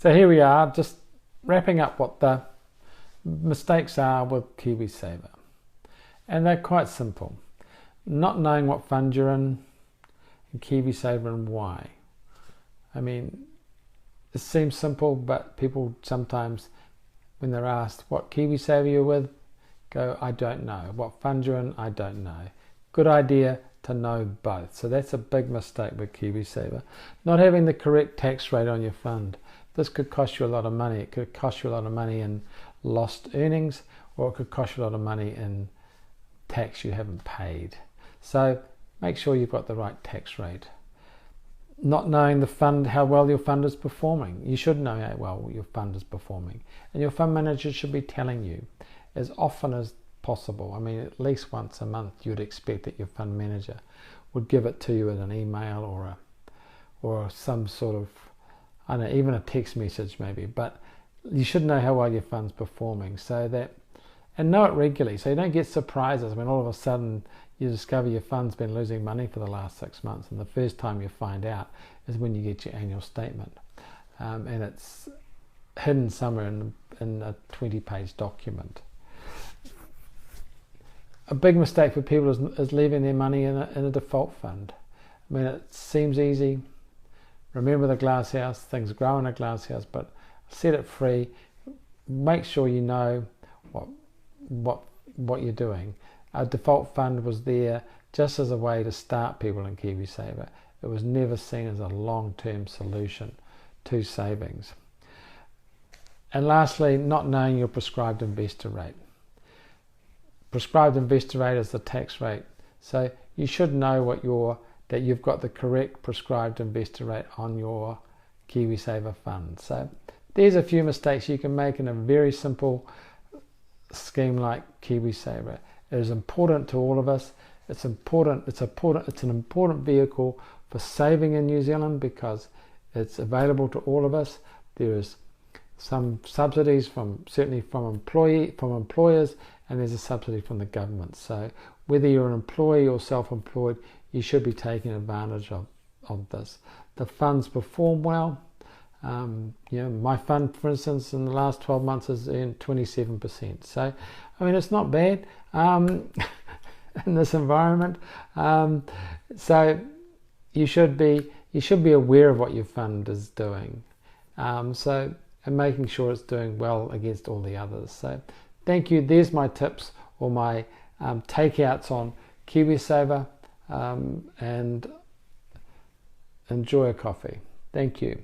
So here we are, just wrapping up what the mistakes are with KiwiSaver. And they're quite simple. Not knowing what fund you're in KiwiSaver and why. I mean, it seems simple, but people sometimes, when they're asked what KiwiSaver you're with, go, I don't know. What fund you're in, I don't know. Good idea to know both. So that's a big mistake with KiwiSaver. Not having the correct tax rate on your fund. This could cost you a lot of money. It could cost you a lot of money in lost earnings, or it could cost you a lot of money in tax you haven't paid. So make sure you've got the right tax rate. Not knowing the fund, how well your fund is performing. You should know how well your fund is performing. And your fund manager should be telling you as often as possible. I mean, at least once a month you'd expect that your fund manager would give it to you in an email or some sort of, I don't know, even a text message maybe. But you should know how well your fund's performing, so that, and know it regularly, so you don't get surprises when all of a sudden you discover your fund's been losing money for the last 6 months, and the first time you find out is when you get your annual statement, and it's hidden somewhere in a 20-page document. A big mistake for people is leaving their money in a default fund. I mean, it seems easy. Remember the glass house, things grow in a glass house, but set it free. Make sure you know what you're doing. A default fund was there just as a way to start people in KiwiSaver. It was never seen as a long-term solution to savings. And lastly, not knowing your prescribed investor rate. Prescribed investor rate is the tax rate. So you should know that you've got the correct prescribed investor rate on your KiwiSaver fund. So there's a few mistakes you can make in a very simple scheme like KiwiSaver. It is important to all of us. It's an important vehicle for saving in New Zealand because it's available to all of us. There is some subsidies certainly from employers, and there's a subsidy from the government. So whether you're an employee or self-employed, you should be taking advantage of this. The funds perform well. My fund, for instance, in the last 12 months has earned 27%. So, I mean, it's not bad in this environment. So you should be aware of what your fund is doing. And making sure it's doing well against all the others. So, thank you. There's my tips or my takeouts on KiwiSaver, and enjoy a coffee. Thank you.